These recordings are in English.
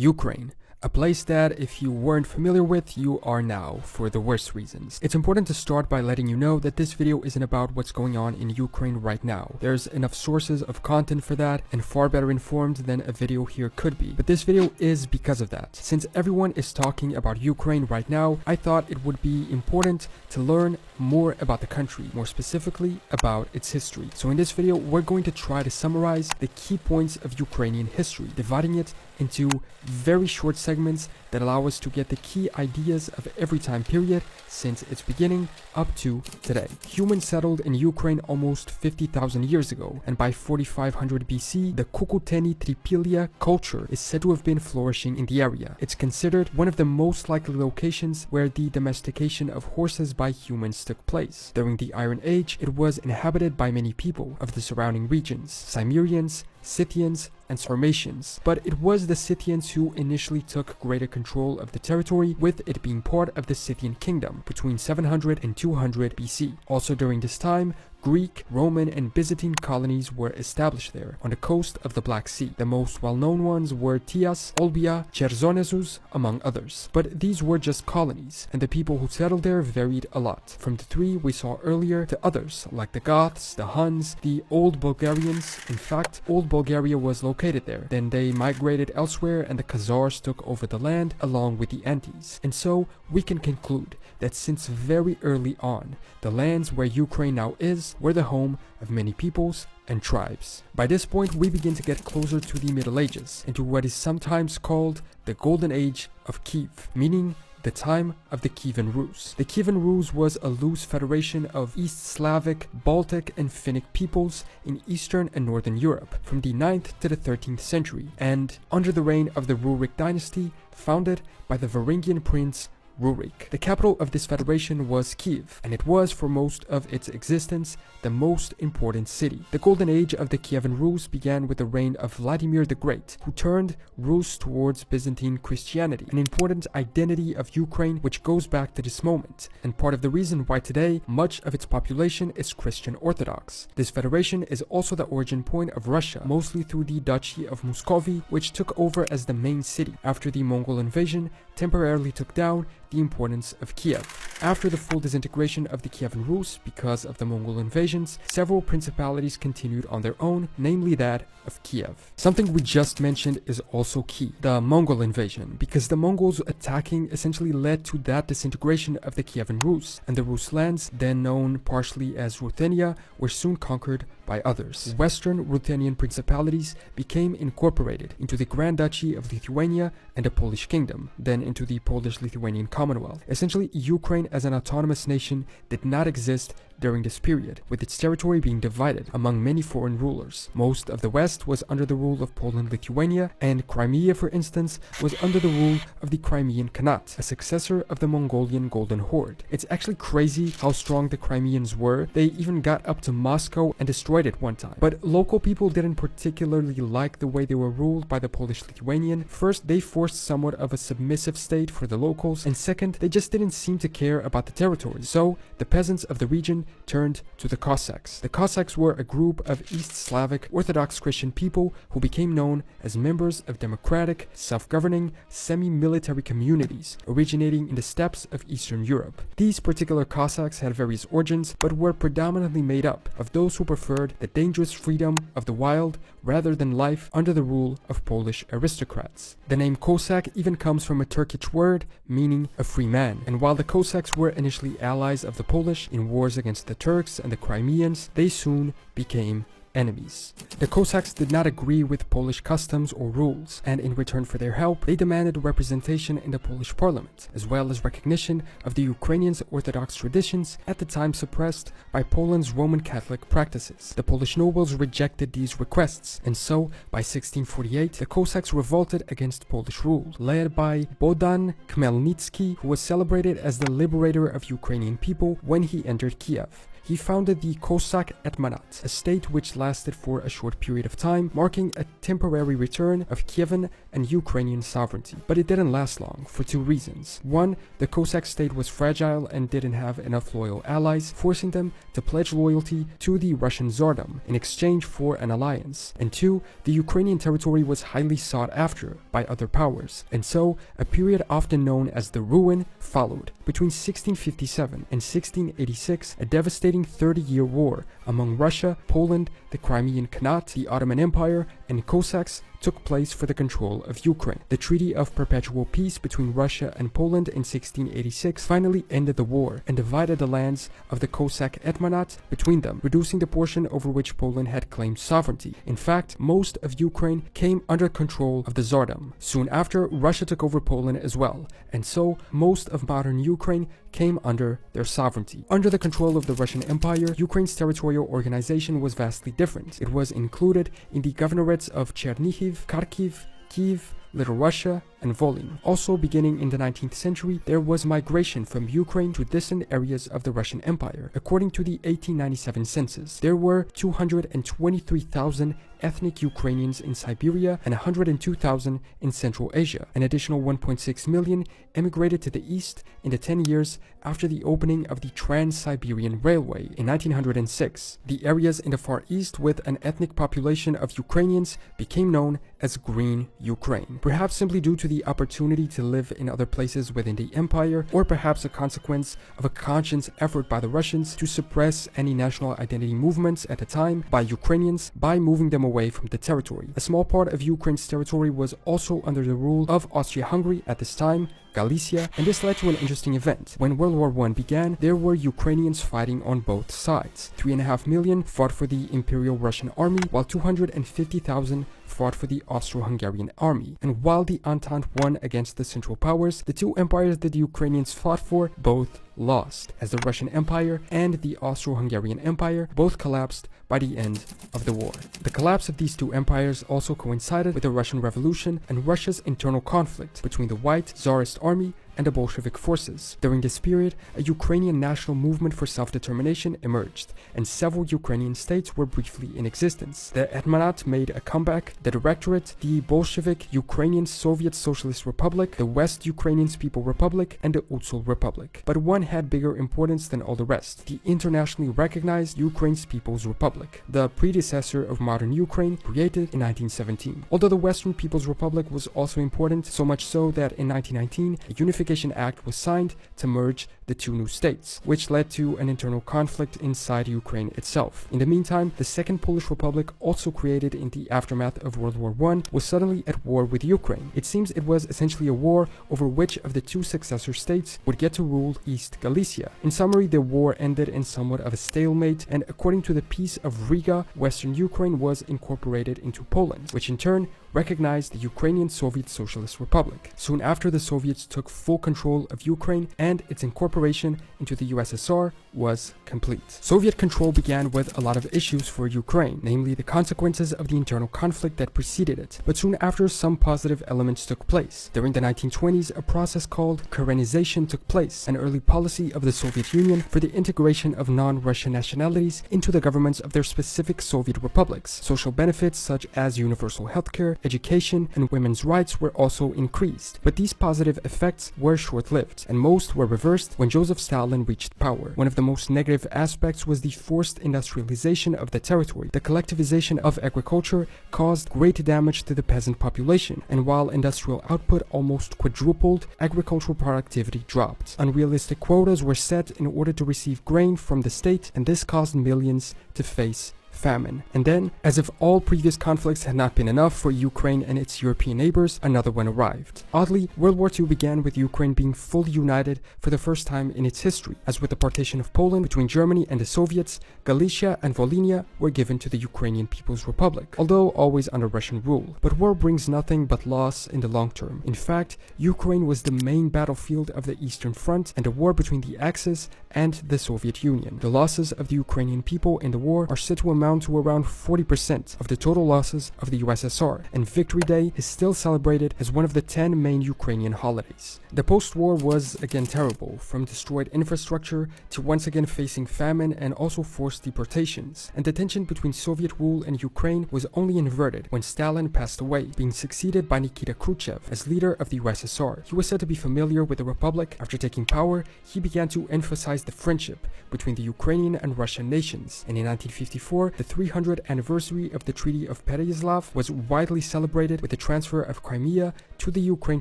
Ukraine. A place that, if you weren't familiar with, you are now, for the worst reasons. It's important to start by letting you know that this video isn't about what's going on in Ukraine right now. There's enough sources of content for that, and far better informed than a video here could be. But this video is because of that. Since everyone is talking about Ukraine right now, I thought it would be important to learn more about the country, more specifically about its history. So in this video, we're going to try to summarize the key points of Ukrainian history, dividing it into very short segments that allow us to get the key ideas of every time period since its beginning up to today. Humans settled in Ukraine almost 50,000 years ago, and by 4500 BC, the Kukuteni Tripilia culture is said to have been flourishing in the area. It's considered one of the most likely locations where the domestication of horses by humans took place. During the Iron Age, it was inhabited by many people of the surrounding regions, Cimmerians, Scythians, and Sarmatians, but it was the Scythians who initially took greater control of the territory, with it being part of the Scythian kingdom between 700 and 200 BC. Also during this time, Greek, Roman, and Byzantine colonies were established there on the coast of the Black Sea. The most well-known ones were Tias, Olbia, Chersonesus, among others. But these were just colonies, and the people who settled there varied a lot, from the three we saw earlier to others like the Goths, the Huns, the Old Bulgarians. In fact, Old Bulgaria was located there. Then they migrated elsewhere, and the Khazars took over the land along with the Antes. And so we can conclude that since very early on, the lands where Ukraine now is were the home of many peoples and tribes. By this point, we begin to get closer to the Middle Ages, and to what is sometimes called the Golden Age of Kiev, meaning the time of the Kievan Rus. The Kievan Rus was a loose federation of East Slavic, Baltic, and Finnic peoples in Eastern and Northern Europe from the 9th to the 13th century, and under the reign of the Rurik dynasty, founded by the Varangian prince Rurik. The capital of this federation was Kiev, and it was, for most of its existence, the most important city. The golden age of the Kievan Rus began with the reign of Vladimir the Great, who turned Rus towards Byzantine Christianity, an important identity of Ukraine which goes back to this moment, and part of the reason why today much of its population is Christian Orthodox. This federation is also the origin point of Russia, mostly through the Duchy of Muscovy, which took over as the main city after the Mongol invasion temporarily took down the importance of Kiev. After the full disintegration of the Kievan Rus because of the Mongol invasions, several principalities continued on their own, namely that of Kiev. Something we just mentioned is also key, the Mongol invasion, because the Mongols attacking essentially led to that disintegration of the Kievan Rus, and the Rus lands, then known partially as Ruthenia, were soon conquered by others. Western Ruthenian principalities became incorporated into the Grand Duchy of Lithuania and the Polish Kingdom, then into the Polish-Lithuanian Commonwealth. Essentially, Ukraine as an autonomous nation did not exist during this period, with its territory being divided among many foreign rulers. Most of the west was under the rule of Poland-Lithuania, and Crimea, for instance, was under the rule of the Crimean Khanate, a successor of the Mongolian Golden Horde. It's actually crazy how strong the Crimeans were. They even got up to Moscow and destroyed it one time. But local people didn't particularly like the way they were ruled by the Polish-Lithuanian. First, they forced somewhat of a submissive state for the locals, and second, they just didn't seem to care about the territory. So, the peasants of the region turned to the Cossacks. The Cossacks were a group of East Slavic Orthodox Christian people who became known as members of democratic, self-governing, semi-military communities originating in the steppes of Eastern Europe. These particular Cossacks had various origins, but were predominantly made up of those who preferred the dangerous freedom of the wild rather than life under the rule of Polish aristocrats. The name Cossack even comes from a Turkish word meaning a free man, and while the Cossacks were initially allies of the Polish in wars against the Turks and the Crimeans, they soon became enemies. The Cossacks did not agree with Polish customs or rules, and in return for their help, they demanded representation in the Polish parliament, as well as recognition of the Ukrainians' Orthodox traditions, at the time suppressed by Poland's Roman Catholic practices. The Polish nobles rejected these requests, and so, by 1648, the Cossacks revolted against Polish rule, led by Bohdan Khmelnytsky, who was celebrated as the liberator of Ukrainian people when he entered Kiev. he founded the Cossack Etmanat, a state which lasted for a short period of time, marking a temporary return of Kievan and Ukrainian sovereignty. But it didn't last long, for two reasons. One, the Cossack state was fragile and didn't have enough loyal allies, forcing them to pledge loyalty to the Russian Tsardom in exchange for an alliance. And two, the Ukrainian territory was highly sought after by other powers, and so a period often known as the Ruin followed. Between 1657 and 1686, a devastating 30-year war among Russia, Poland, the Crimean Khanate, the Ottoman Empire, and Cossacks took place for the control of Ukraine. The Treaty of Perpetual Peace between Russia and Poland in 1686 finally ended the war and divided the lands of the Cossack Etmanat between them, reducing the portion over which Poland had claimed sovereignty. In fact, most of Ukraine came under control of the Tsardom. Soon after, Russia took over Poland as well, and so most of modern Ukraine came under their sovereignty. Under the control of the Russian Empire, Ukraine's territorial organization was vastly different. It was included in the governorates of Chernihiv, Kharkiv, Kyiv, Little Russia, and Volyn. Also, beginning in the 19th century, there was migration from Ukraine to distant areas of the Russian Empire. According to the 1897 census, there were 223,000 ethnic Ukrainians in Siberia and 102,000 in Central Asia. An additional 1.6 million emigrated to the east in the 10 years after the opening of the Trans-Siberian Railway in 1906. The areas in the Far East with an ethnic population of Ukrainians became known as Green Ukraine, perhaps simply due to the opportunity to live in other places within the empire, or perhaps a consequence of a conscious effort by the Russians to suppress any national identity movements at the time by Ukrainians by moving them away from the territory. A small part of Ukraine's territory was also under the rule of Austria-Hungary at this time, Galicia, and this led to an interesting event. When World War I began, there were Ukrainians fighting on both sides. 3.5 million fought for the Imperial Russian Army, while 250,000 fought for the Austro-Hungarian army. And while the Entente won against the Central Powers, the two empires that the Ukrainians fought for both lost, as the Russian Empire and the Austro-Hungarian Empire both collapsed by the end of the war. The collapse of these two empires also coincided with the Russian Revolution and Russia's internal conflict between the White Tsarist army and the Bolshevik forces. During this period, a Ukrainian national movement for self-determination emerged, and several Ukrainian states were briefly in existence. The Etmanat made a comeback, the Directorate, the Bolshevik Ukrainian Soviet Socialist Republic, the West Ukrainian People Republic, and the Utsul Republic. But one had bigger importance than all the rest: the internationally recognized Ukraine's People's Republic, the predecessor of modern Ukraine, created in 1917. Although the Western People's Republic was also important, so much so that in 1919, a Unification Act was signed to merge the two new states, which led to an internal conflict inside Ukraine itself. In the meantime, the Second Polish Republic, also created in the aftermath of World War I, was suddenly at war with Ukraine. It seems it was essentially a war over which of the two successor states would get to rule East Galicia. In summary, the war ended in somewhat of a stalemate, and according to the Peace of Riga, Western Ukraine was incorporated into Poland, which in turn recognized the Ukrainian Soviet Socialist Republic. Soon after, the Soviets took full control of Ukraine, and its incorporation into the USSR was complete. Soviet control began with a lot of issues for Ukraine, namely the consequences of the internal conflict that preceded it. But soon after, some positive elements took place. During the 1920s, a process called Karenization took place, an early policy of the Soviet Union for the integration of non-Russian nationalities into the governments of their specific Soviet republics. Social benefits such as universal healthcare, education, and women's rights were also increased. But these positive effects were short-lived, and most were reversed when Joseph Stalin reached power. One of the most negative aspects was the forced industrialization of the territory. The collectivization of agriculture caused great damage to the peasant population, and while industrial output almost quadrupled, agricultural productivity dropped. Unrealistic quotas were set in order to receive grain from the state, and this caused millions to face famine. And then, as if all previous conflicts had not been enough for Ukraine and its European neighbors, another one arrived. Oddly, World War II began with Ukraine being fully united for the first time in its history. As with the partition of Poland between Germany and the Soviets, Galicia and Volhynia were given to the Ukrainian People's Republic, although always under Russian rule. But war brings nothing but loss in the long term. In fact, Ukraine was the main battlefield of the Eastern Front and the war between the Axis and the Soviet Union. The losses of the Ukrainian people in the war are said to amount to around 40% of the total losses of the USSR, and Victory Day is still celebrated as one of the 10 main Ukrainian holidays. The post-war was again terrible, from destroyed infrastructure to once again facing famine and also forced deportations, and the tension between Soviet rule and Ukraine was only inverted when Stalin passed away, being succeeded by Nikita Khrushchev as leader of the USSR. He was said to be familiar with the Republic. After taking power, he began to emphasize the friendship between the Ukrainian and Russian nations, and in 1954, the 300th anniversary of the Treaty of Pereyaslav was widely celebrated with the transfer of Crimea to the Ukraine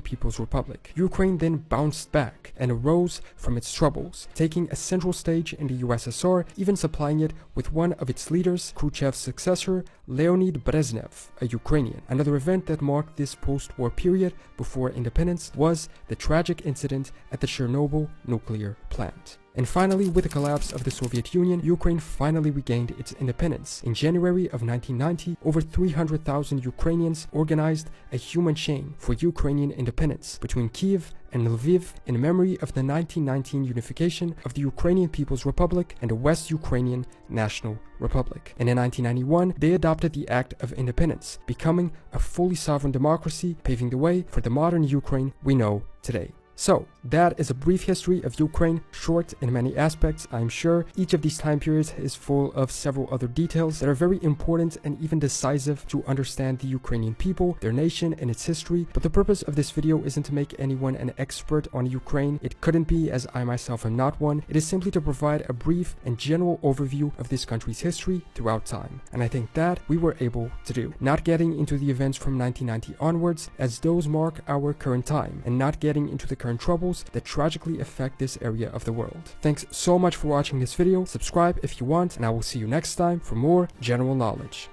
People's Republic. Ukraine then bounced back and arose from its troubles, taking a central stage in the USSR, even supplying it with one of its leaders, Khrushchev's successor, Leonid Brezhnev, a Ukrainian. Another event that marked this post-war period before independence was the tragic incident at the Chernobyl nuclear plant. And finally, with the collapse of the Soviet Union, Ukraine finally regained its independence. In January of 1990, over 300,000 Ukrainians organized a human chain for Ukrainian independence between Kiev and Lviv in memory of the 1919 unification of the Ukrainian People's Republic and the West Ukrainian National Republic. And in 1991, they adopted the Act of Independence, becoming a fully sovereign democracy, paving the way for the modern Ukraine we know today. So, that is a brief history of Ukraine, short in many aspects, I'm sure. Each of these time periods is full of several other details that are very important and even decisive to understand the Ukrainian people, their nation, and its history. But the purpose of this video isn't to make anyone an expert on Ukraine. It couldn't be, as I myself am not one. It is simply to provide a brief and general overview of this country's history throughout time. And I think that we were able to do. Not getting into the events from 1990 onwards, as those mark our current time, and not getting into the current troubles that tragically affect this area of the world. Thanks so much for watching this video. Subscribe if you want, and I will see you next time for more general knowledge.